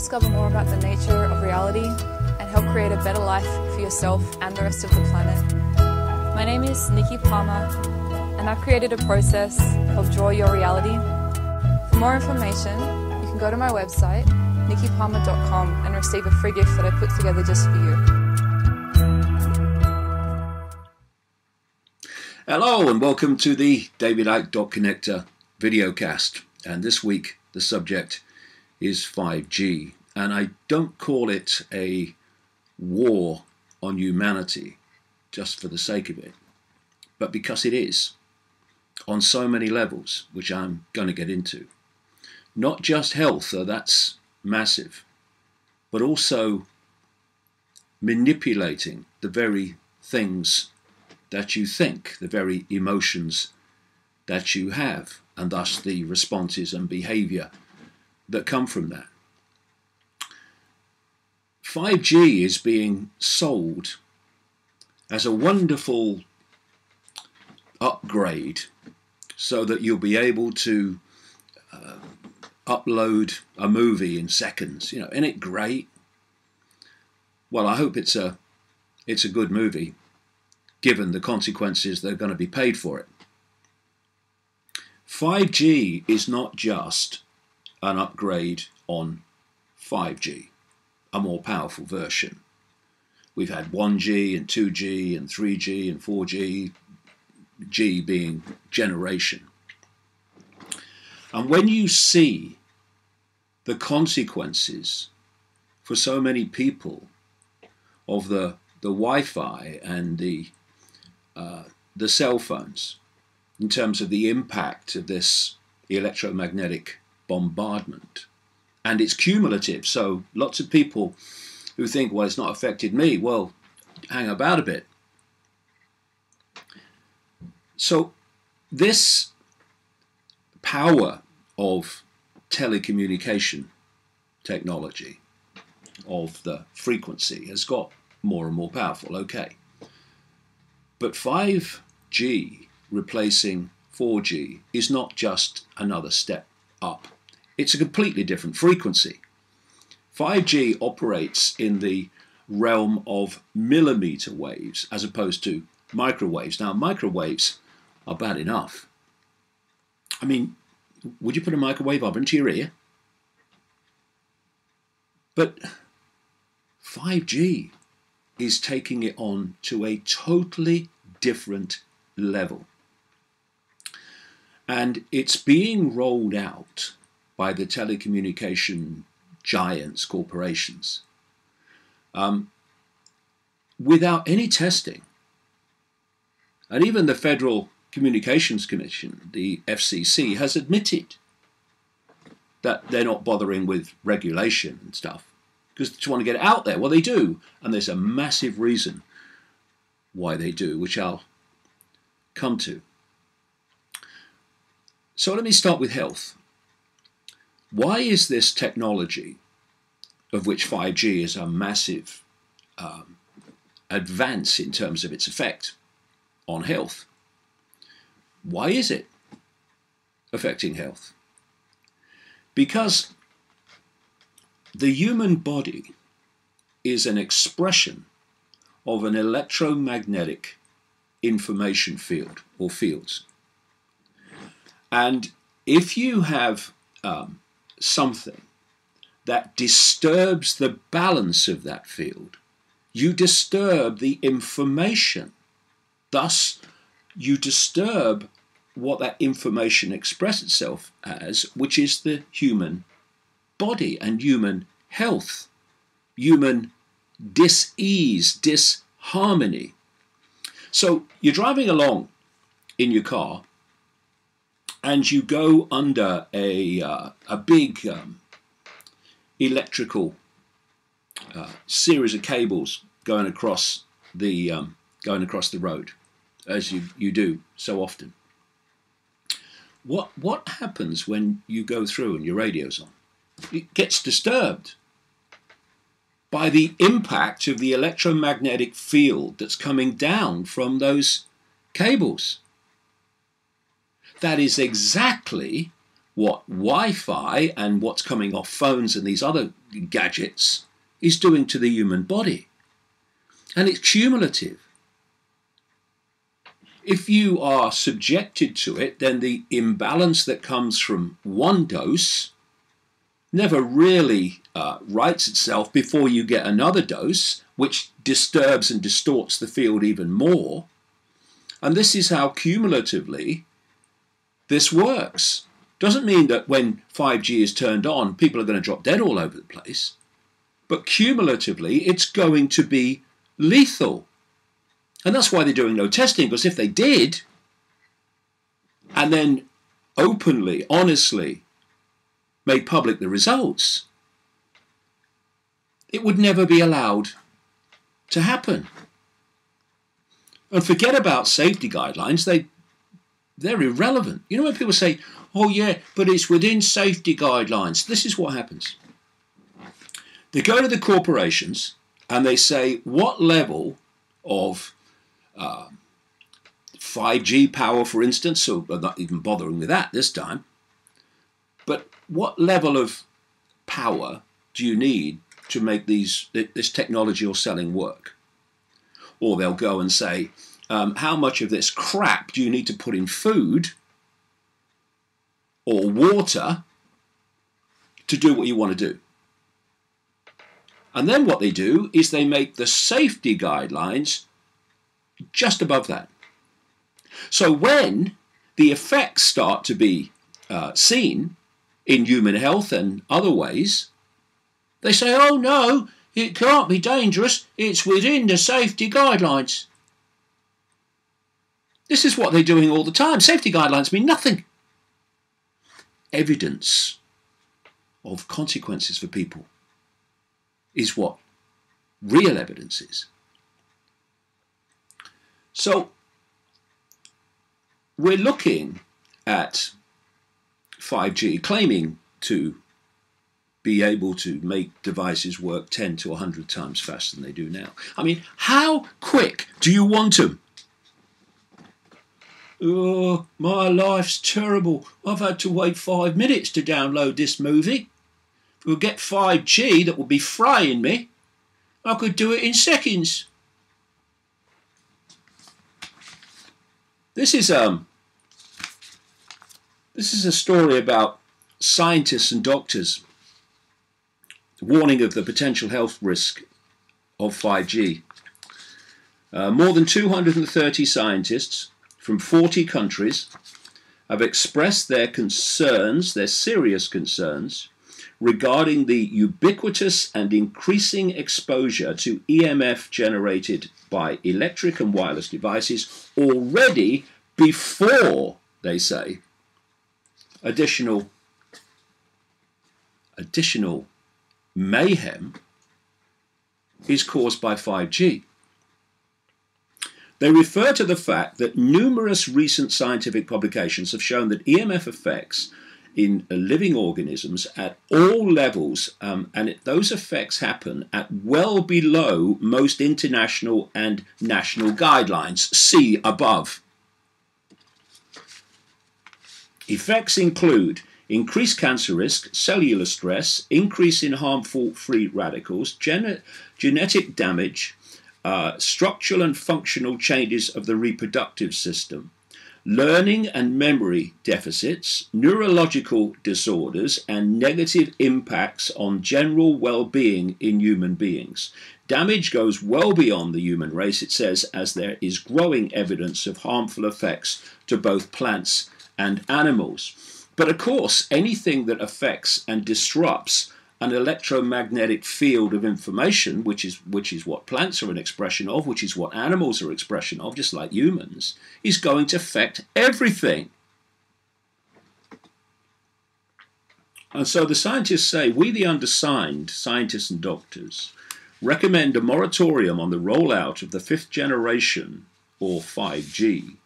discover more about the nature of reality and help create a better life for yourself and the rest of the planet. My name is Nikki Palmer, and I've created a process called Draw Your Reality. For more information, you can go to my website, nikkipalmer.com, and receive a free gift that I put together just for you. Hello and welcome to the Connector Videocast, and this week the subject is 5G, and I don't call it a war on humanity just for the sake of it, but because it is on so many levels, which I'm going to get into. Not just health, though that's massive, but also manipulating the very things that you think, the very emotions that you have, and thus the responses and behavior that come from that. 5G is being sold as a wonderful upgrade so that you'll be able to upload a movie in seconds. You know, isn't it great? Well, I hope it's a good movie, given the consequences that are going to be paid for it. 5G is not just an upgrade on 5G, a more powerful version. We've had 1G and 2G and 3G and 4G, G being generation. And when you see the consequences for so many people of the Wi-Fi and the cell phones, in terms of the impact of this electromagnetic bombardment, and it's cumulative. So lots of people who think, well, it's not affected me. Well, hang about a bit. So this power of telecommunication technology, of the frequency, has got more and more powerful, okay. But 5G replacing 4G is not just another step up. It's a completely different frequency. 5G operates in the realm of millimeter waves as opposed to microwaves. Now, microwaves are bad enough. I mean, would you put a microwave oven to your ear? But 5G is taking it on to a totally different level. And it's being rolled out by the telecommunication giants, corporations, without any testing. And even the Federal Communications Commission, the FCC, has admitted that they're not bothering with regulation and stuff because they just want to get it out there. Well, they do, and there's a massive reason why they do, which I'll come to. So let me start with health. Why is this technology, of which 5G is a massive advance in terms of its effect on health, why is it affecting health? Because the human body is an expression of an electromagnetic information field or fields. And if you have something that disturbs the balance of that field, you disturb the information. Thus, you disturb what that information expresses itself as, which is the human body and human health, human dis-ease, disharmony. So you're driving along in your car and you go under a big electrical series of cables going across the road, as you do so often. What happens when you go through and your radio's on? It gets disturbed by the impact of the electromagnetic field that's coming down from those cables. That is exactly what Wi-Fi and what's coming off phones and these other gadgets is doing to the human body. And it's cumulative. If you are subjected to it, then the imbalance that comes from one dose never really rights itself before you get another dose, which disturbs and distorts the field even more. And this is how cumulatively this works. Doesn't mean that when 5G is turned on, people are going to drop dead all over the place. But cumulatively, it's going to be lethal. And that's why they're doing no testing, because if they did, and then openly, honestly, made public the results, it would never be allowed to happen. And forget about safety guidelines, they're irrelevant. You know when people say, oh yeah, but it's within safety guidelines. This is what happens. They go to the corporations and they say, what level of 5G power, for instance, so we're not even bothering with that this time, but what level of power do you need to make this technology you're selling work? Or they'll go and say, how much of this crap do you need to put in food or water to do what you want to do? And then what they do is they make the safety guidelines just above that. So when the effects start to be seen in human health and other ways, they say, oh no, it can't be dangerous, it's within the safety guidelines. This is what they're doing all the time. Safety guidelines mean nothing. Evidence of consequences for people is what real evidence is. So we're looking at 5G claiming to be able to make devices work 10 to 100 times faster than they do now. I mean, how quick do you want them? Oh, my life's terrible. I've had to wait 5 minutes to download this movie. If we get 5G that would be frying me, I could do it in seconds. This is a story about scientists and doctors warning of the potential health risk of 5G. More than 230 scientists from 40 countries have expressed their concerns, their serious concerns, regarding the ubiquitous and increasing exposure to EMF generated by electric and wireless devices already before, they say, additional mayhem is caused by 5G. They refer to the fact that numerous recent scientific publications have shown that EMF effects in living organisms at all levels, those effects happen at well below most international and national guidelines. See above. Effects include increased cancer risk, cellular stress, increase in harmful free radicals, genetic damage, structural and functional changes of the reproductive system, learning and memory deficits, neurological disorders, and negative impacts on general well-being in human beings. Damage goes well beyond the human race, it says, as there is growing evidence of harmful effects to both plants and animals. But of course, anything that affects and disrupts an electromagnetic field of information, which is what plants are an expression of, which is what animals are an expression of, just like humans, is going to affect everything. And so the scientists say, we the undersigned, scientists and doctors, recommend a moratorium on the rollout of the 5th generation, or 5G,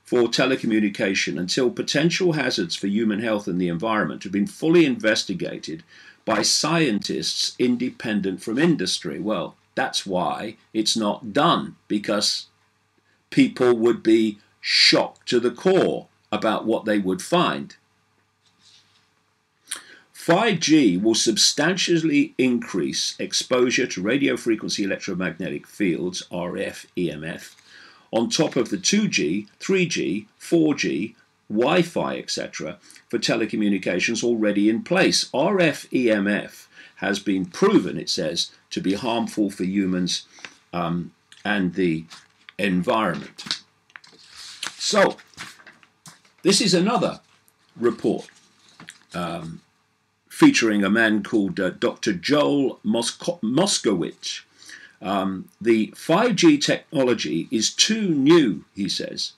for telecommunication until potential hazards for human health and the environment have been fully investigated by scientists independent from industry. Well, that's why it's not done, because people would be shocked to the core about what they would find. 5G will substantially increase exposure to radio frequency electromagnetic fields, RF, EMF, on top of the 2G, 3G, 4G, Wi-Fi, etc., for telecommunications already in place. RF, EMF has been proven, it says, to be harmful for humans and the environment. So, this is another report featuring a man called Dr. Joel Moskowitz. The 5G technology is too new, he says,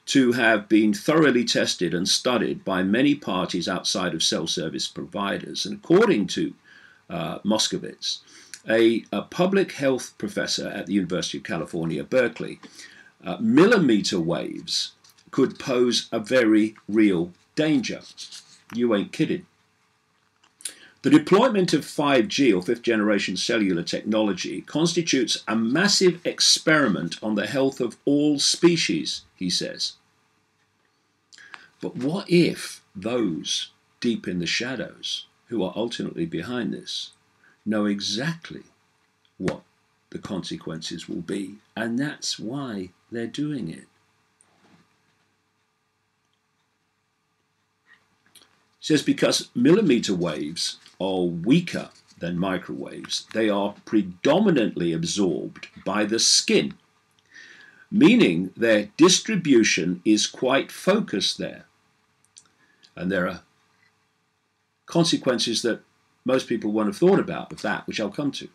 to have been thoroughly tested and studied by many parties outside of self-service providers. And according to Moskowitz, a public health professor at the University of California, Berkeley, millimeter waves could pose a very real danger. You ain't kidding. The deployment of 5G or fifth generation cellular technology constitutes a massive experiment on the health of all species, he says. But what if those deep in the shadows who are ultimately behind this know exactly what the consequences will be, and that's why they're doing it? It says because millimeter waves are weaker than microwaves, they are predominantly absorbed by the skin, meaning their distribution is quite focused there. And there are consequences that most people won't have thought about of that, which I'll come to.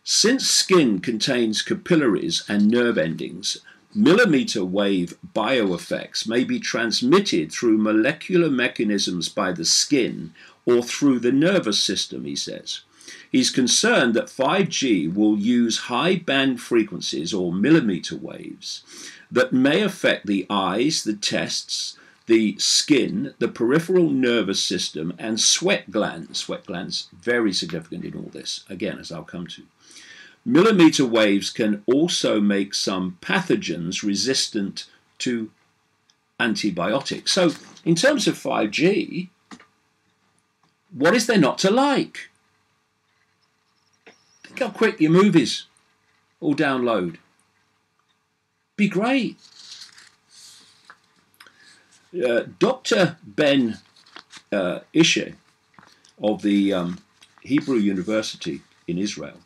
Since skin contains capillaries and nerve endings, millimeter wave bioeffects may be transmitted through molecular mechanisms by the skin or through the nervous system, he says. He's concerned that 5G will use high band frequencies or millimeter waves that may affect the eyes, the testes, the skin, the peripheral nervous system, and sweat glands. Sweat glands, very significant in all this, again, as I'll come to. Millimeter waves can also make some pathogens resistant to antibiotics. So, in terms of 5G, what is there not to like? Think how quick your movies all download. Be great. Dr. Ben Ishe of the Hebrew University in Israel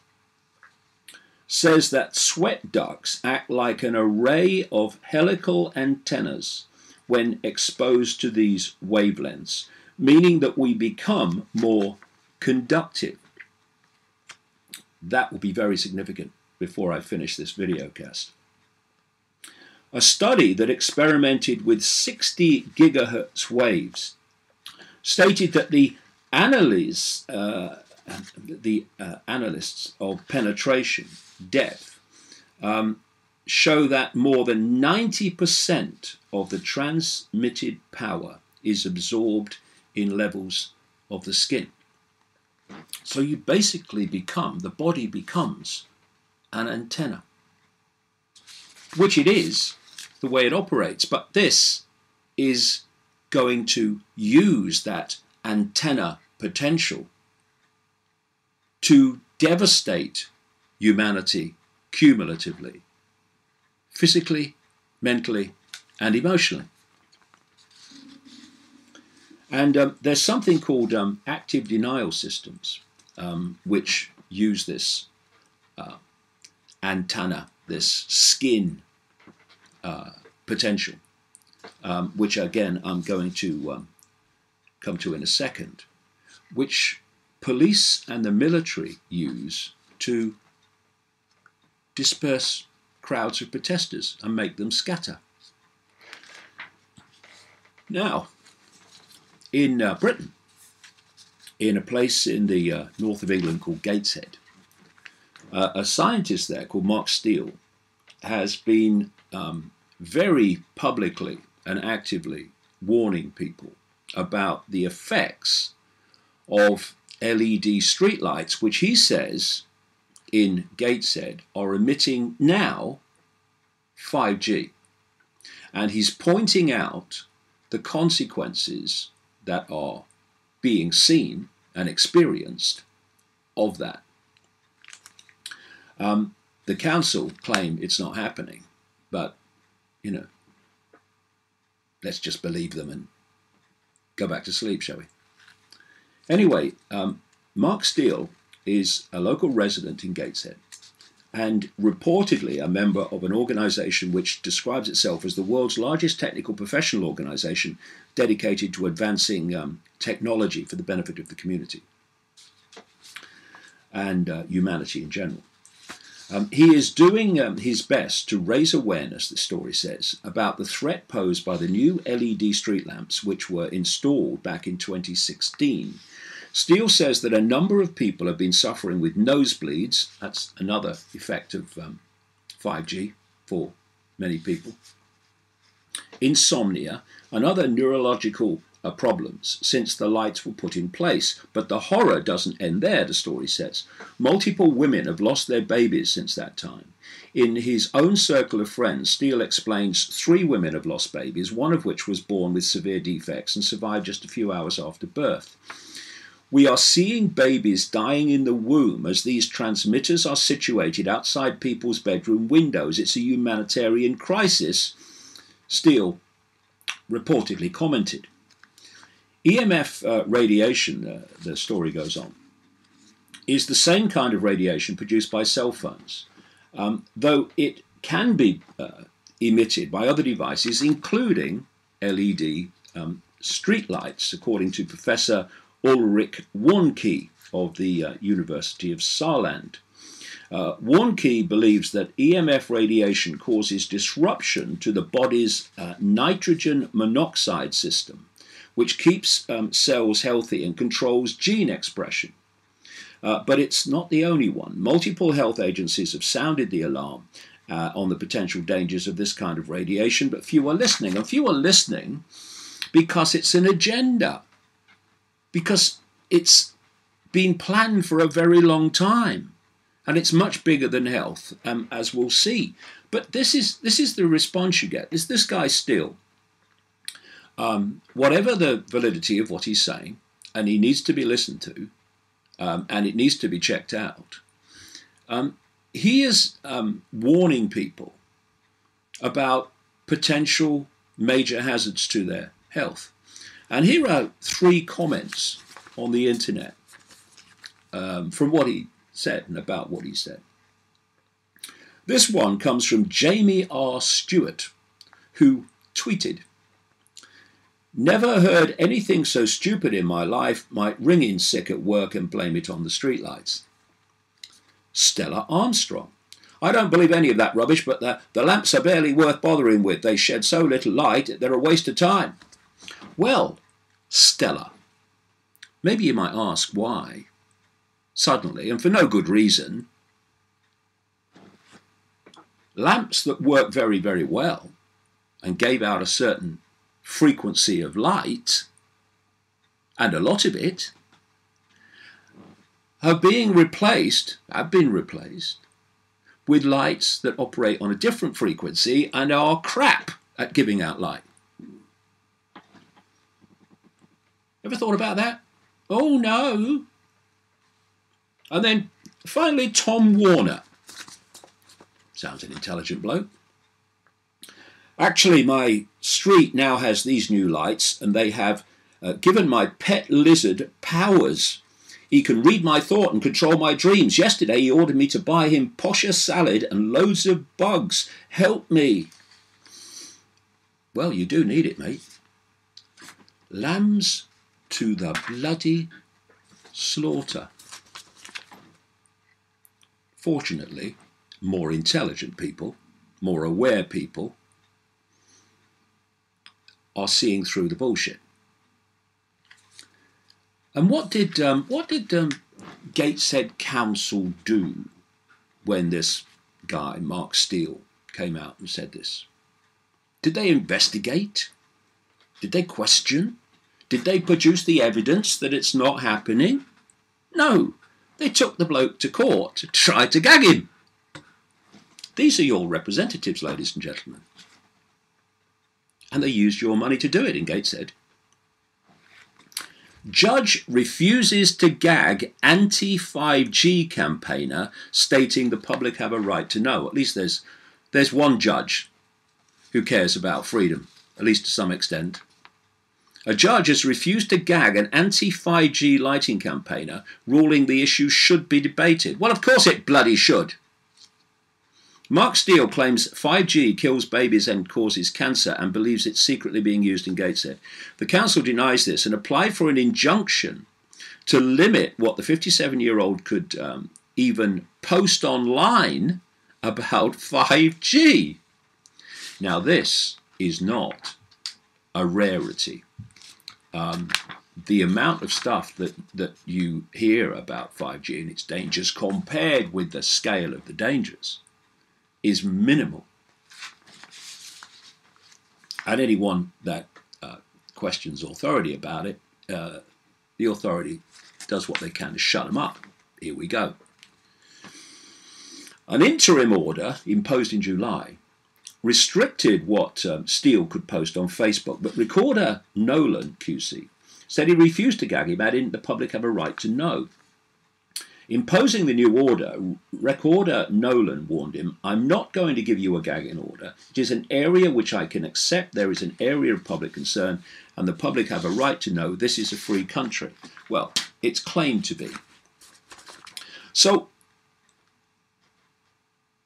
says that sweat ducts act like an array of helical antennas when exposed to these wavelengths, meaning that we become more conductive. That will be very significant before I finish this videocast. A study that experimented with 60 gigahertz waves stated that the analysts of penetration depth show that more than 90% of the transmitted power is absorbed in levels of the skin. So you basically the body becomes an antenna, which it is, the way it operates. But this is going to use that antenna potential to devastate humanity cumulatively, physically, mentally, and emotionally. And there's something called active denial systems, which use this antenna, this skin potential, which again I'm going to come to in a second, which police and the military use to disperse crowds of protesters and make them scatter. Now, in Britain, in a place in the north of England called Gateshead, a scientist there called Mark Steele has been very publicly and actively warning people about the effects of LED streetlights, which he says in Gateshead are emitting now 5G. And he's pointing out the consequences that are being seen and experienced of that. The council claim it's not happening, but, you know, let's just believe them and go back to sleep, shall we? Anyway, Mark Steele is a local resident in Gateshead and reportedly a member of an organisation which describes itself as the world's largest technical professional organisation dedicated to advancing technology for the benefit of the community and humanity in general. He is doing his best to raise awareness, the story says, about the threat posed by the new LED street lamps which were installed back in 2016. Steele says that a number of people have been suffering with nosebleeds, that's another effect of 5G for many people, insomnia, and other neurological problems since the lights were put in place. But the horror doesn't end there, the story says. Multiple women have lost their babies since that time. In his own circle of friends, Steele explains 3 women have lost babies, one of which was born with severe defects and survived just a few hours after birth. We are seeing babies dying in the womb as these transmitters are situated outside people's bedroom windows. It's a humanitarian crisis, Steele reportedly commented. EMF radiation, the story goes on, is the same kind of radiation produced by cell phones, though it can be emitted by other devices, including LED streetlights, according to Professor Ulrich Warnke of the University of Saarland. Warnke believes that EMF radiation causes disruption to the body's nitrogen monoxide system, which keeps cells healthy and controls gene expression. But it's not the only one. Multiple health agencies have sounded the alarm on the potential dangers of this kind of radiation, but few are listening. And few are listening because it's an agenda, because it's been planned for a very long time, and it's much bigger than health, as we'll see. But this is the response you get. This guy Steele, whatever the validity of what he's saying, and he needs to be listened to, and it needs to be checked out, he is warning people about potential major hazards to their health. And here are 3 comments on the internet from what he said and about what he said. This one comes from Jamie R. Stewart, who tweeted, "Never heard anything so stupid in my life, might ring in sick at work and blame it on the streetlights." Stella Armstrong: "I don't believe any of that rubbish, but the lamps are barely worth bothering with. They shed so little light, they're a waste of time." Well, Stella, maybe you might ask why, suddenly, and for no good reason, lamps that work very, very well and gave out a certain frequency of light, and a lot of it, have been replaced with lights that operate on a different frequency and are crap at giving out light. Ever thought about that? Oh no. And then finally Tom Warner. Sounds an intelligent bloke. "Actually, my street now has these new lights, and they have given my pet lizard powers. He can read my thought and control my dreams. Yesterday he ordered me to buy him posher salad and loads of bugs. Help me." Well, you do need it, mate. Lambs to the bloody slaughter. Fortunately, more intelligent people, more aware people, are seeing through the bullshit. And what did Gateshead Council do when this guy, Mark Steele, came out and said this? Did they investigate? Did they question? Did they produce the evidence that it's not happening? No, they took the bloke to court to try to gag him. These are your representatives, ladies and gentlemen. And they used your money to do it in Gateshead. Judge refuses to gag anti-5G campaigner stating the public have a right to know. At least there's one judge who cares about freedom, at least to some extent. A judge has refused to gag an anti-5G lighting campaigner, ruling the issue should be debated. Well, of course it bloody should. Mark Steele claims 5G kills babies and causes cancer and believes it's secretly being used in Gateshead. The council denies this and applied for an injunction to limit what the 57-year-old could even post online about 5G. Now, this is not a rarity. The amount of stuff that you hear about 5G and its dangers compared with the scale of the dangers is minimal. And anyone that questions authority about it, the authority does what they can to shut them up. Here we go. An interim order imposed in July restricted what Steele could post on Facebook, but recorder Nolan QC said he refused to gag him, adding the public have a right to know. Imposing the new order, recorder Nolan warned him, I'm not going to give you a gagging order. It is an area which I can accept. There is an area of public concern, and the public have a right to know. This is a free country. Well, it's claimed to be. So,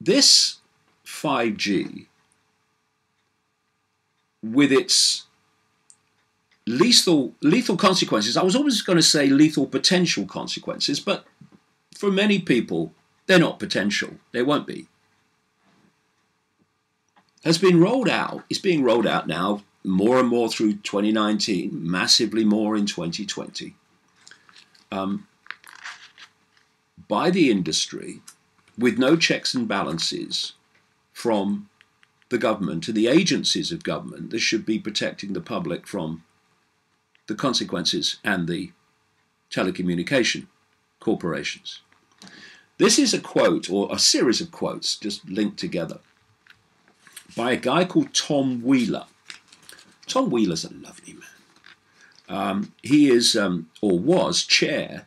this 5G, with its lethal consequences, I was always going to say lethal potential consequences, but for many people, they're not potential. They won't be. Has been rolled out. It's being rolled out now more and more through 2019, massively more in 2020, by the industry with no checks and balances from the government to the agencies of government that should be protecting the public from the consequences and the telecommunication corporations. This is a quote, or a series of quotes, just linked together, by a guy called Tom Wheeler. Tom Wheeler's a lovely man. He is, or was, chair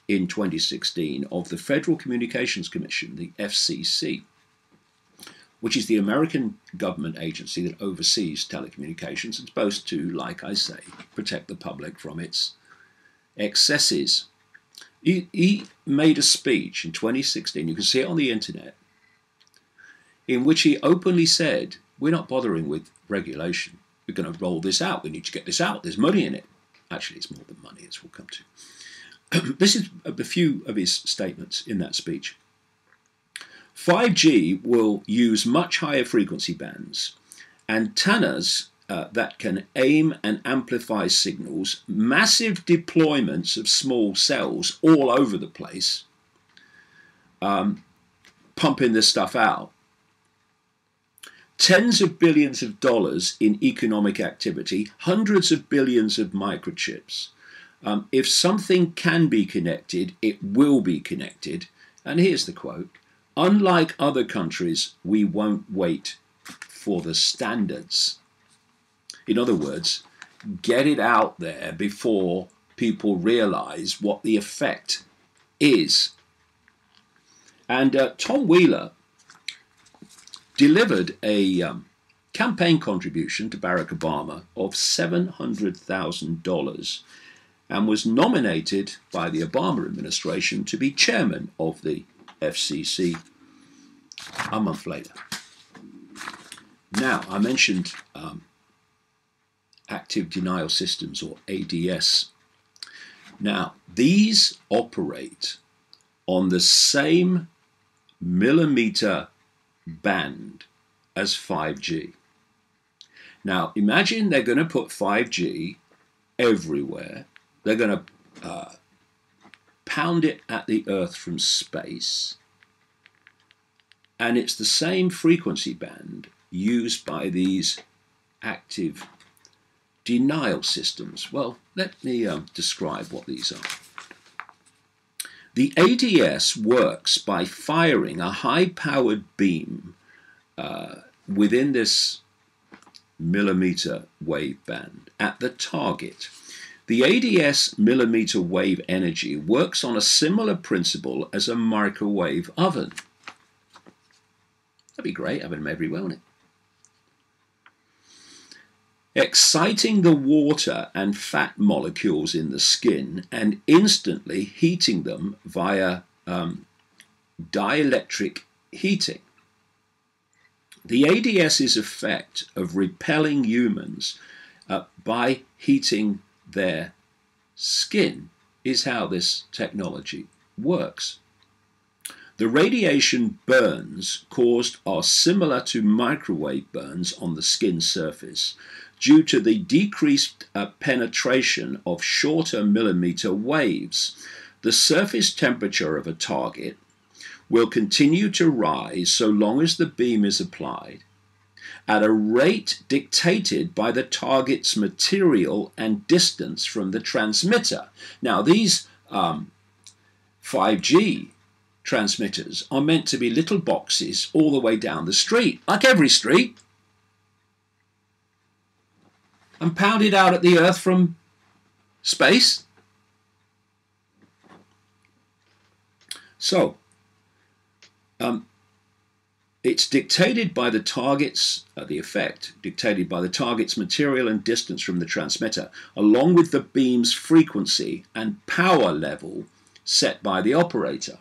in 2016 of the Federal Communications Commission, the FCC, which is the American government agency that oversees telecommunications and supposed to, like I say, protect the public from its excesses. He made a speech in 2016, you can see it on the internet, in which he openly said, we're not bothering with regulation. We're going to roll this out. We need to get this out. There's money in it. Actually, it's more than money, as we'll come to. This is a few of his statements in that speech. 5G will use much higher frequency bands, antennas that can aim and amplify signals, massive deployments of small cells all over the place, pumping this stuff out. Tens of billions of dollars in economic activity, hundreds of billions of microchips. If something can be connected, it will be connected. And here's the quote. Unlike other countries, we won't wait for the standards. In other words, get it out there before people realize what the effect is. And Tom Wheeler delivered a campaign contribution to Barack Obama of $700,000 and was nominated by the Obama administration to be chairman of the FCC a month later. Now, I mentioned active denial systems, or ADS. Now, these operate on the same millimeter band as 5G. Now, imagine they're going to put 5G everywhere. They're going to pound it at the Earth from space. And it's the same frequency band used by these active denial systems. Well, let me describe what these are. The ADS works by firing a high-powered beam within this millimeter wave band at the target. The ADS millimeter wave energy works on a similar principle as a microwave oven. That'd be great, having them everywhere, wouldn't it? Exciting the water and fat molecules in the skin and instantly heating them via dielectric heating. The ADS's effect of repelling humans by heating their skin is how this technology works. The radiation burns caused are similar to microwave burns on the skin surface due to the decreased penetration of shorter millimeter waves. The surface temperature of a target will continue to rise so long as the beam is applied at a rate dictated by the target's material and distance from the transmitter. Now, these 5G transmitters are meant to be little boxes all the way down the street, like every street, and pounded out at the Earth from space. So, it's dictated by the target's, the effect dictated by the target's material and distance from the transmitter, along with the beam's frequency and power level set by the operator.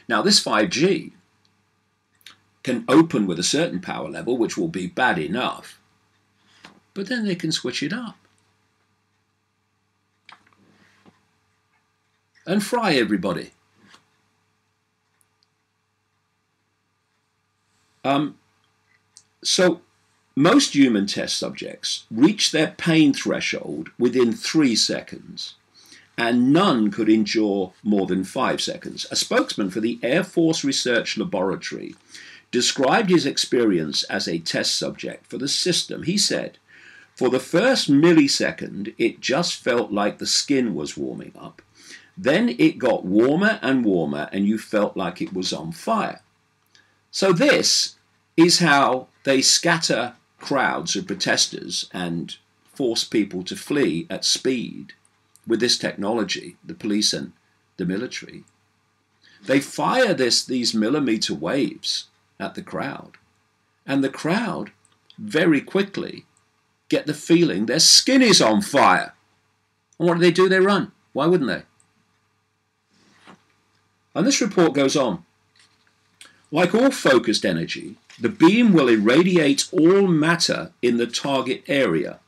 Now, this 5G can open with a certain power level, which will be bad enough, but then they can switch it up and fry everybody. So most human test subjects reach their pain threshold within 3 seconds, and none could endure more than 5 seconds. A spokesman for the Air Force Research Laboratory described his experience as a test subject for the system. He said, "For the first millisecond, it just felt like the skin was warming up. Then it got warmer and warmer, and you felt like it was on fire." So this is how they scatter crowds of protesters and force people to flee at speed with this technology, the police and the military. They fire these millimeter waves at the crowd, and the crowd very quickly get the feeling their skin is on fire. And what do? They run. Why wouldn't they? And this report goes on. Like all focused energy, the beam will irradiate all matter in the target area,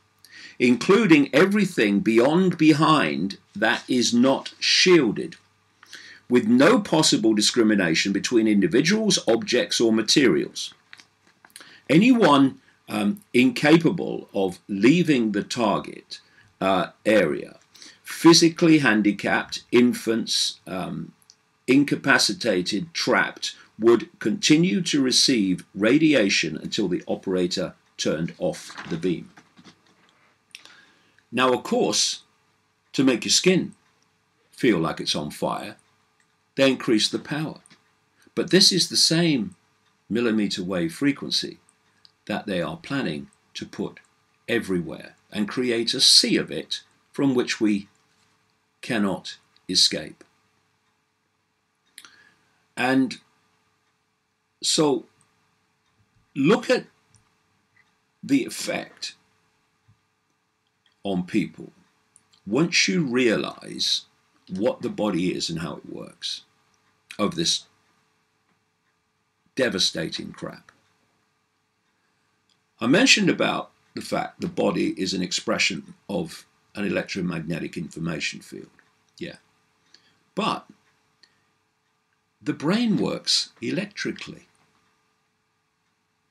including everything behind that is not shielded, with no possible discrimination between individuals, objects, or materials. Anyone incapable of leaving the target area, physically handicapped, infants, incapacitated, trapped, would continue to receive radiation until the operator turned off the beam. Now, of course, to make your skin feel like it's on fire, they increase the power. But this is the same millimeter wave frequency that they are planning to put everywhere and create a sea of it from which we cannot escape. And so look at the effect on people once you realize what the body is and how it works of this devastating crap. I mentioned about the fact the body is an expression of an electromagnetic information field. Yeah. But the brain works electrically.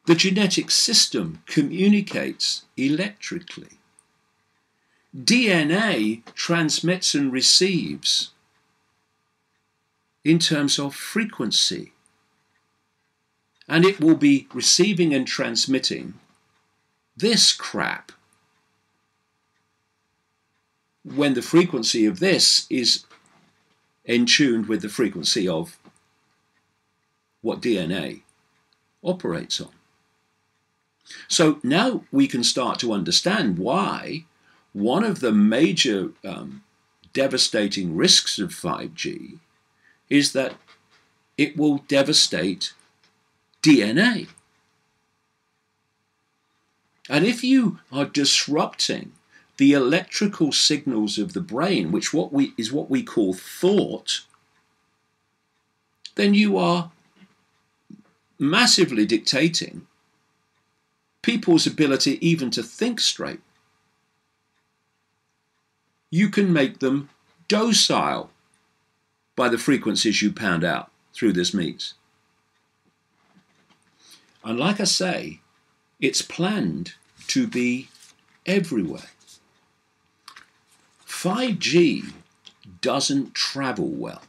The genetic system communicates electrically. DNA transmits and receives in terms of frequency. And it will be receiving and transmitting this crap when the frequency of this is in tune with the frequency of what DNA operates on. So now we can start to understand why one of the major devastating risks of 5G is that it will devastate DNA. And if you are disrupting the electrical signals of the brain, which is what we call thought, then you are massively dictating people's ability even to think straight. You can make them docile by the frequencies you pound out through this means. And like I say, it's planned to be everywhere. 5G doesn't travel well.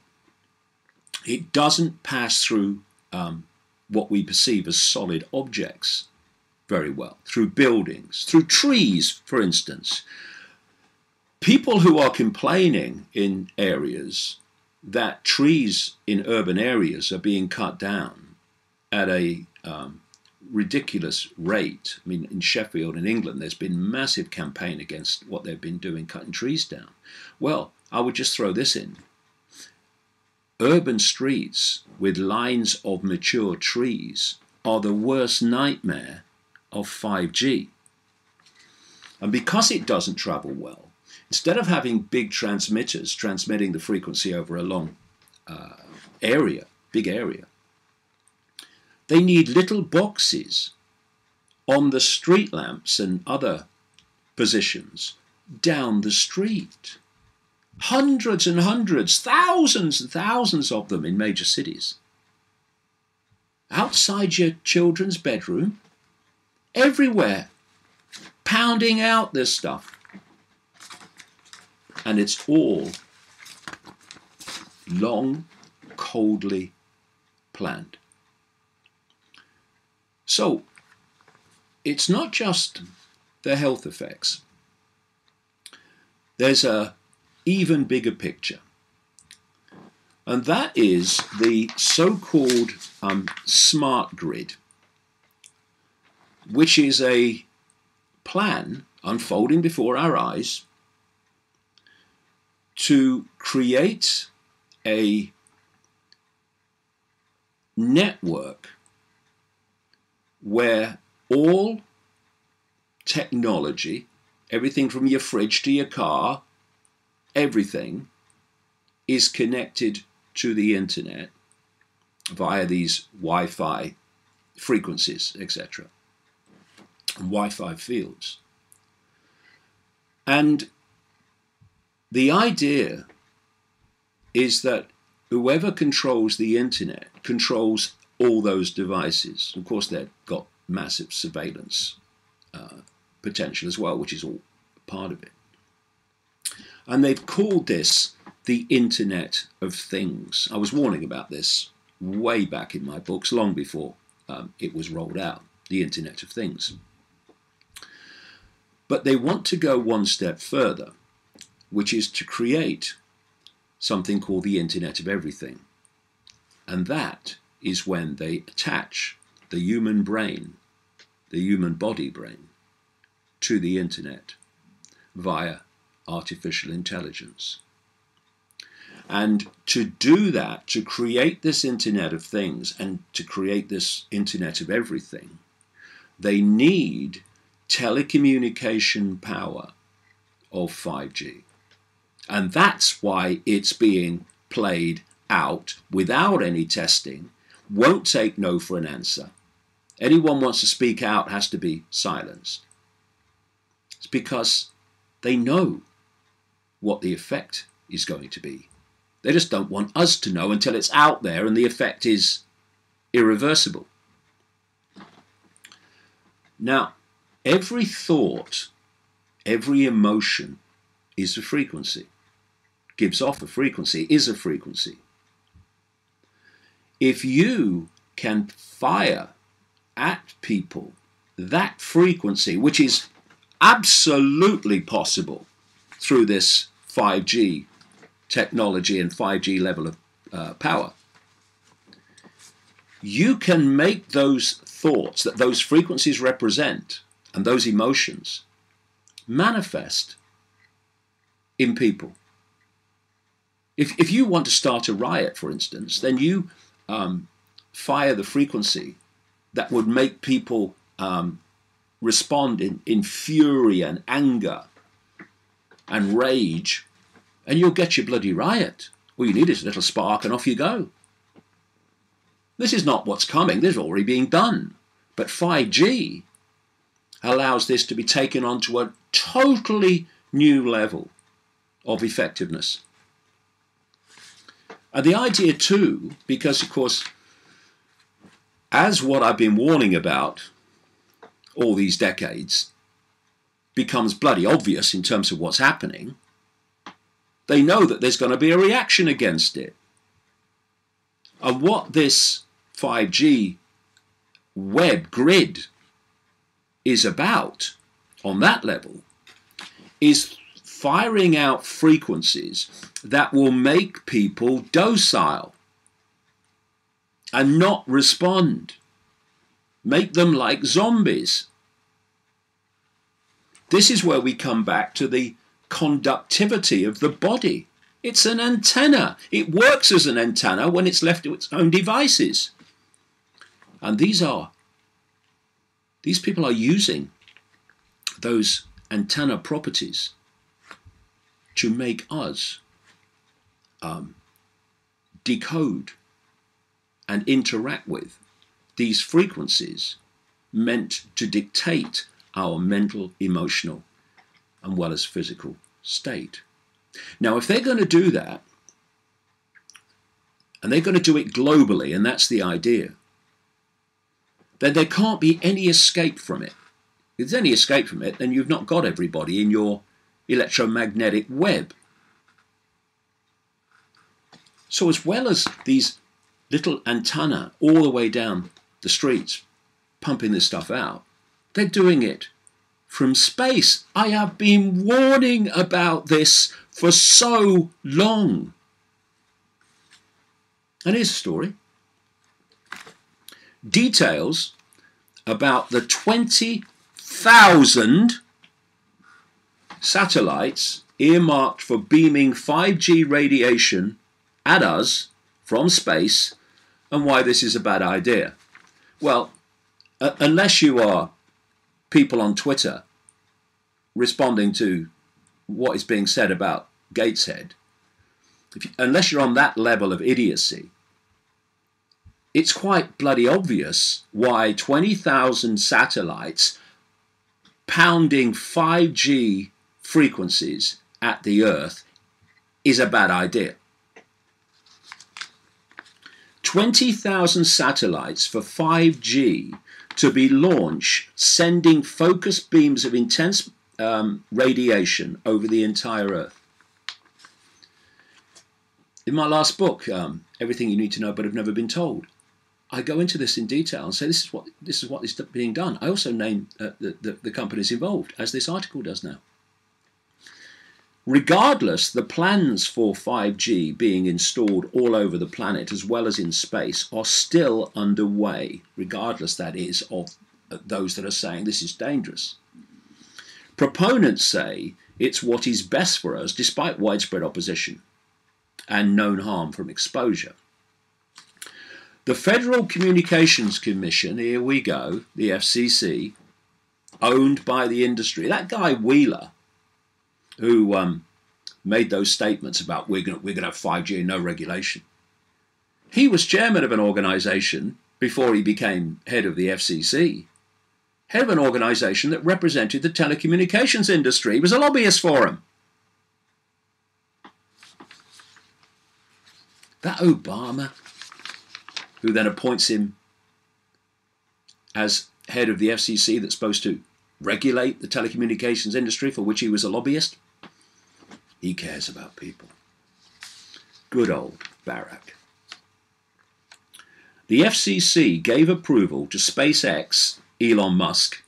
It doesn't pass through what we perceive as solid objects very well, through buildings, through trees, for instance. People who are complaining in areas that trees in urban areas are being cut down at a ridiculous rate. I mean, in Sheffield, in England, there's been a massive campaign against what they've been doing, cutting trees down. Well, I would just throw this in. Urban streets with lines of mature trees are the worst nightmare of 5G. And because it doesn't travel well, instead of having big transmitters transmitting the frequency over a long area, big area, they need little boxes on the street lamps and other positions down the street. Hundreds and hundreds, thousands and thousands of them in major cities. Outside your children's bedroom, everywhere, pounding out this stuff. And it's all long, coldly planned. So, it's not just the health effects. There's a even bigger picture. And that is the so-called smart grid, which is a plan unfolding before our eyes to create a network where all technology, everything from your fridge to your car, everything is connected to the internet via these Wi-Fi frequencies, etc., and Wi-Fi fields. And the idea is that whoever controls the internet controls all those devices. Of course, they've got massive surveillance potential as well, which is all part of it. And they've called this the Internet of Things. I was warning about this way back in my books, long before it was rolled out, the Internet of Things. But they want to go one step further, which is to create something called the Internet of Everything. And that is when they attach the human brain, the human body brain, to the internet via artificial intelligence. And to do that, to create this Internet of Things and to create this Internet of Everything, they need telecommunication power of 5G. And that's why it's being played out without any testing, won't take no for an answer. Anyone wants to speak out has to be silenced. It's because they know what the effect is going to be. They just don't want us to know until it's out there and the effect is irreversible. Now, every thought, every emotion is a frequency, gives off a frequency, is a frequency. If you can fire at people that frequency, which is absolutely possible through this 5G technology and 5G level of power, you can make those thoughts that those frequencies represent and those emotions manifest in people. If you want to start a riot, for instance, then you fire the frequency that would make people respond in fury and anger and rage, and you'll get your bloody riot. All you need is a little spark and off you go. This is not what's coming. This is already being done. But 5G allows this to be taken onto a totally new level of effectiveness. And the idea too, because of course, as what I've been warning about all these decades becomes bloody obvious in terms of what's happening, they know that there's going to be a reaction against it. And what this 5G web grid is about on that level is firing out frequencies that will make people docile and not respond, make them like zombies. This is where we come back to the conductivity of the body. It's an antenna. It works as an antenna when it's left to its own devices. And these people are using those antenna properties to make us decode and interact with these frequencies meant to dictate our mental, emotional, and well as physical state. Now, if they're going to do that, and they're going to do it globally, and that's the idea, then there can't be any escape from it. If there's any escape from it, then you've not got everybody in your electromagnetic web. So as well as these little antennae all the way down the streets pumping this stuff out, they're doing it from space. I have been warning about this for so long. And here's a story. Details about the 20,000 satellites earmarked for beaming 5G radiation at us from space and why this is a bad idea. Well, unless you are people on Twitter responding to what is being said about Gateshead, unless you're on that level of idiocy, it's quite bloody obvious why 20,000 satellites pounding 5G frequencies at the Earth is a bad idea. 20,000 satellites for 5G to be launched, sending focused beams of intense radiation over the entire Earth. In my last book, Everything You Need to Know But Have Never Been Told, I go into this in detail and say this is what is being done. I also name the companies involved, as this article does now. Regardless, the plans for 5G being installed all over the planet as well as in space are still underway, regardless, that is, of those that are saying this is dangerous. Proponents say it's what is best for us despite widespread opposition and known harm from exposure. The Federal Communications Commission, here we go, the FCC, owned by the industry. That guy Wheeler, who made those statements about we're going to have 5G and no regulation. He was chairman of an organisation before he became head of the FCC, head of an organisation that represented the telecommunications industry. He was a lobbyist for him. That Obama, who then appoints him as head of the FCC that's supposed to regulate the telecommunications industry for which he was a lobbyist, he cares about people. Good old Barack. The FCC gave approval to SpaceX, Elon Musk,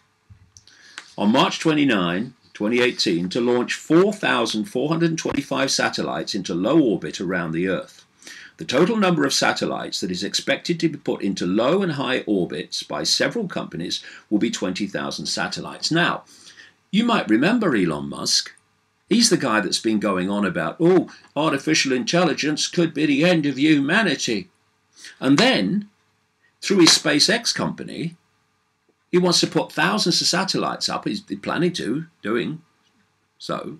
on March 29, 2018 to launch 4,425 satellites into low orbit around the Earth. The total number of satellites that is expected to be put into low and high orbits by several companies will be 20,000 satellites. Now, you might remember Elon Musk. He's the guy that's been going on about, oh, artificial intelligence could be the end of humanity. And then, through his SpaceX company, he wants to put thousands of satellites up, he's planning to, doing so,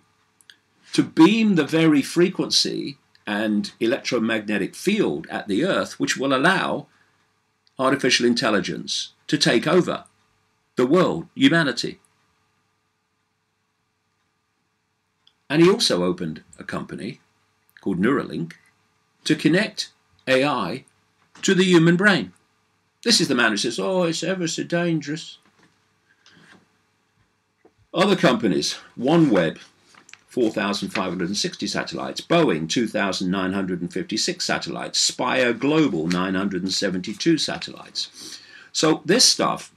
to beam the very frequency and electromagnetic field at the Earth, which will allow artificial intelligence to take over the world, humanity. And he also opened a company called Neuralink to connect AI to the human brain. This is the man who says, oh, it's ever so dangerous. Other companies, OneWeb, 4,560 satellites, Boeing, 2,956 satellites, Spire Global, 972 satellites. So this stuff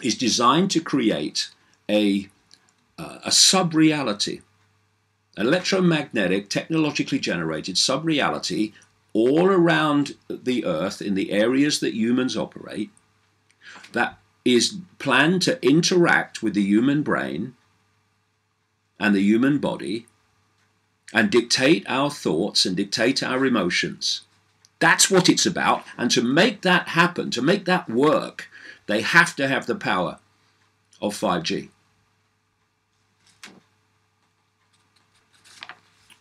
is designed to create a sub-reality, an electromagnetic, technologically generated sub-reality all around the Earth in the areas that humans operate, that is planned to interact with the human brain and the human body and dictate our thoughts and dictate our emotions. That's what it's about. And to make that happen, to make that work, they have to have the power of 5G.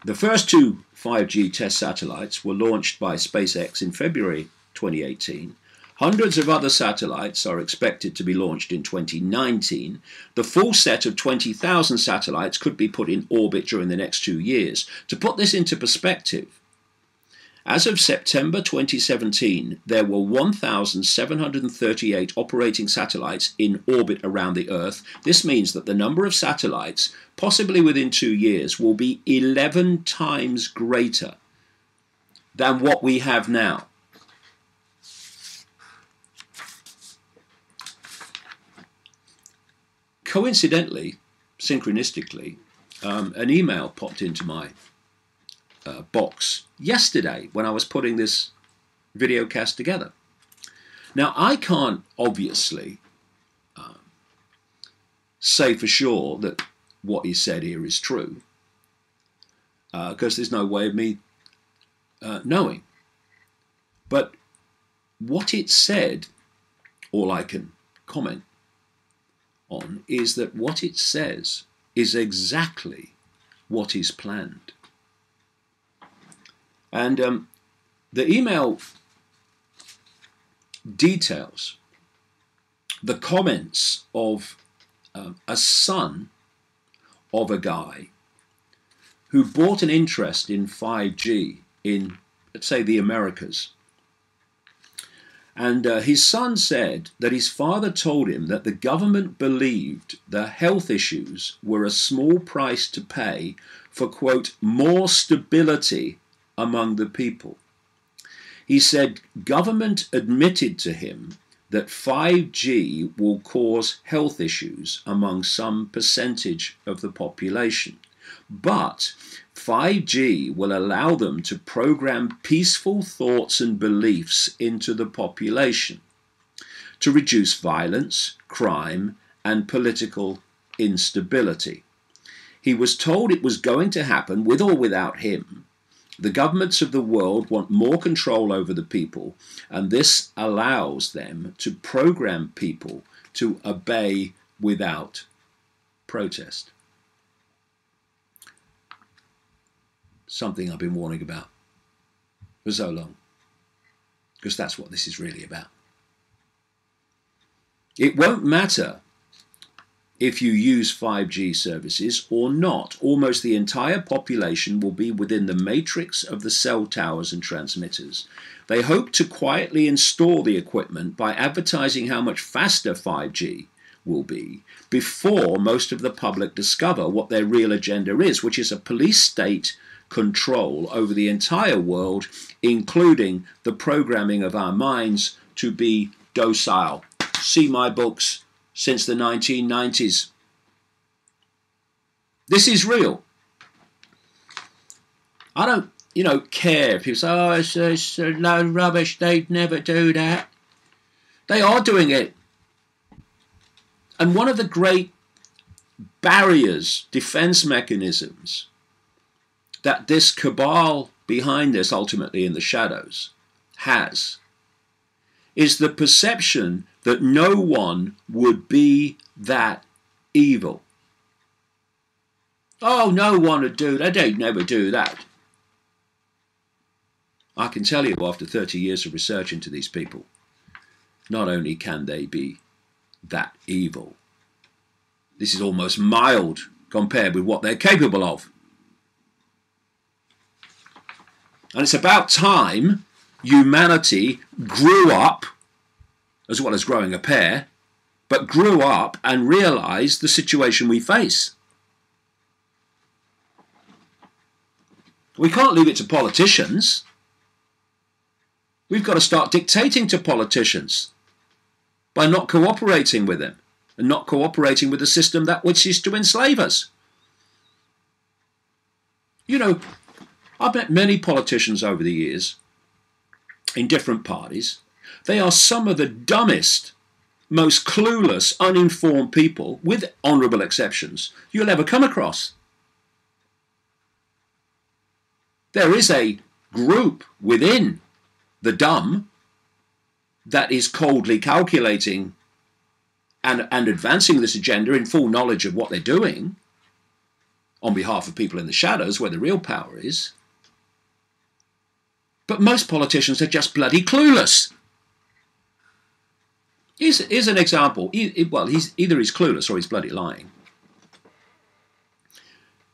The first two 5G test satellites were launched by SpaceX in February 2018. Hundreds of other satellites are expected to be launched in 2019. The full set of 20,000 satellites could be put in orbit during the next 2 years. To put this into perspective, as of September 2017, there were 1,738 operating satellites in orbit around the Earth. This means that the number of satellites, possibly within 2 years, will be 11 times greater than what we have now. Coincidentally, synchronistically, an email popped into my box yesterday when I was putting this videocast together. Now, I can't obviously say for sure that what he said here is true, because there's no way of me knowing. But what it said, all I can comment on, is that what it says is exactly what is planned. And the email details the comments of a son of a guy who bought an interest in 5G in, let's say, the Americas. And his son said that his father told him that the government believed the health issues were a small price to pay for, quote, more stability among the people. He said government admitted to him that 5G will cause health issues among some percentage of the population, but 5G will allow them to program peaceful thoughts and beliefs into the population to reduce violence, crime, and political instability. He was told it was going to happen with or without him. The governments of the world want more control over the people, and this allows them to program people to obey without protest. Something I've been warning about for so long, because that's what this is really about. It won't matter if you use 5G services or not. Almost the entire population will be within the matrix of the cell towers and transmitters. They hope to quietly install the equipment by advertising how much faster 5G will be before most of the public discover what their real agenda is, which is a police state control over the entire world, including the programming of our minds to be docile. See my books since the 1990s. This is real. I don't, care if people say, oh, it's no rubbish, they'd never do that. They are doing it. And one of the great barriers, defense mechanisms that this cabal behind this, ultimately in the shadows, has, is the perception that no one would be that evil. Oh, no one would do that. They'd never do that. I can tell you, after 30 years of research into these people, not only can they be that evil, this is almost mild compared with what they're capable of. And it's about time humanity grew up, as well as growing a pair, but grew up and realized the situation we face. We can't leave it to politicians. We've got to start dictating to politicians by not cooperating with them and not cooperating with the system that wishes to enslave us. You know, I've met many politicians over the years in different parties. They are some of the dumbest, most clueless, uninformed people, with honourable exceptions, you'll ever come across. There is a group within the dumb that is coldly calculating and advancing this agenda in full knowledge of what they're doing on behalf of people in the shadows where the real power is. But most politicians are just bloody clueless. Here's an example. Well, either he's clueless or he's bloody lying.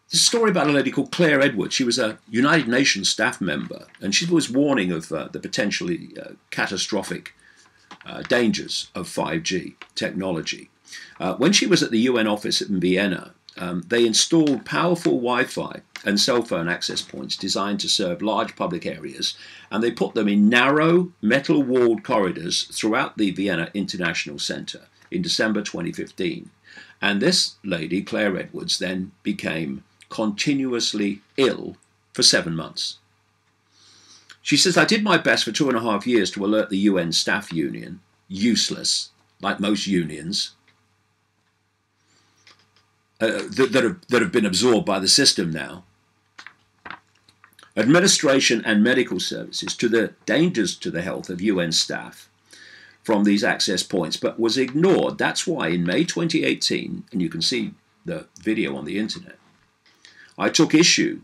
There's a story about a lady called Claire Edwards. She was a United Nations staff member, and she was warning of the potentially catastrophic dangers of 5G technology. When she was at the UN office in Vienna, they installed powerful Wi-Fi and cell phone access points designed to serve large public areas, and they put them in narrow, metal-walled corridors throughout the Vienna International Centre in December 2015. And this lady, Claire Edwards, then became continuously ill for 7 months. She says, I did my best for 2.5 years to alert the UN staff union, useless, like most unions, that have been absorbed by the system now, administration and medical services, to the dangers to the health of UN staff from these access points, but was ignored. That's why in May 2018, and you can see the video on the internet, I took issue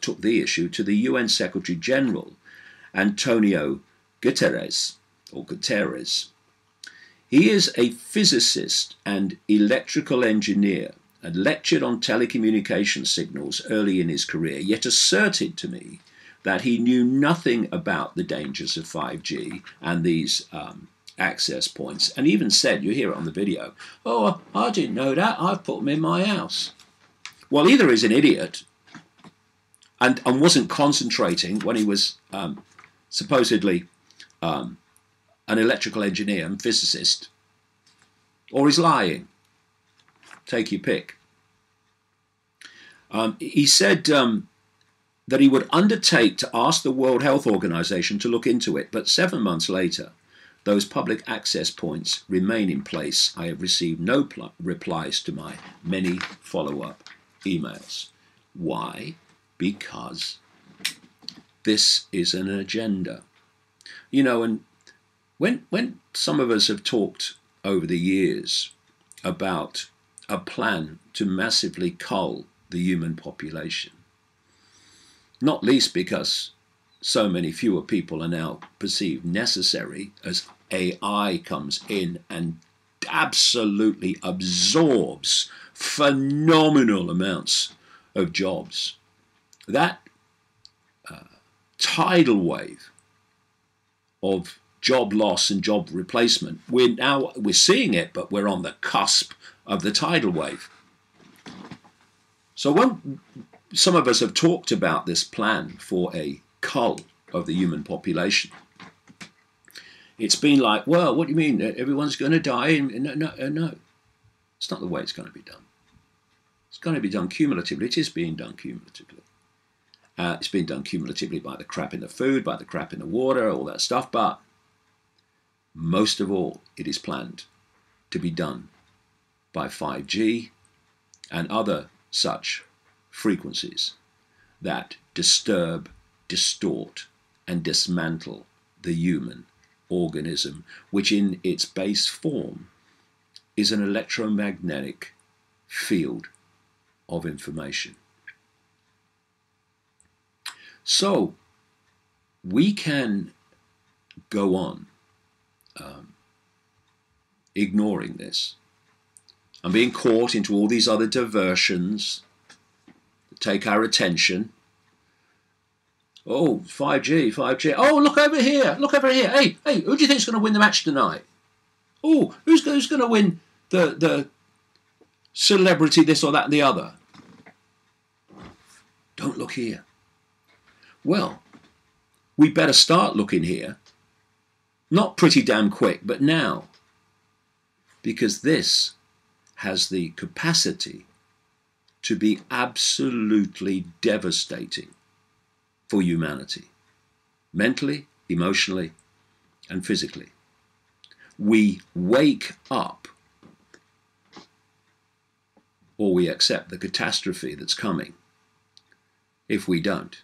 took the issue to the UN Secretary General, Antonio Guterres, or Guterres. He is a physicist and electrical engineer and lectured on telecommunication signals early in his career, yet asserted to me that he knew nothing about the dangers of 5G and these access points, and even said, you hear it on the video, oh, I didn't know that, I've put them in my house. Well, either he's an idiot and wasn't concentrating when he was supposedly an electrical engineer and physicist, or he's lying. Take your pick. He said that he would undertake to ask the World Health Organization to look into it, but 7 months later, those public access points remain in place. I have received no replies to my many follow-up emails. Why? Because this is an agenda. You know, and when some of us have talked over the years about a plan to massively cull the human population, not least because so many fewer people are now perceived necessary as AI comes in and absolutely absorbs phenomenal amounts of jobs. That tidal wave of job loss and job replacement, we're seeing it, but we're on the cusp of the tidal wave. So when some of us have talked about this plan for a cull of the human population, it's been like, well, what do you mean? Everyone's going to die? No. It's not the way it's going to be done. It's going to be done cumulatively. It is being done cumulatively. It's being done cumulatively by the crap in the food, by the crap in the water, all that stuff. But most of all, it is planned to be done by 5G and other such frequencies that disturb, distort, and dismantle the human organism, which in its base form is an electromagnetic field of information. So we can go on ignoring this and being caught into all these other diversions that take our attention. Oh, 5G, 5G. Oh, look over here. Look over here. Hey, who do you think is going to win the match tonight? Oh, who's going to win the celebrity this or that and the other? Don't look here. Well, we better start looking here. Not pretty damn quick, but now. Because this has the capacity to be absolutely devastating for humanity, mentally, emotionally, and physically. We wake up, or we accept the catastrophe that's coming. If we don't,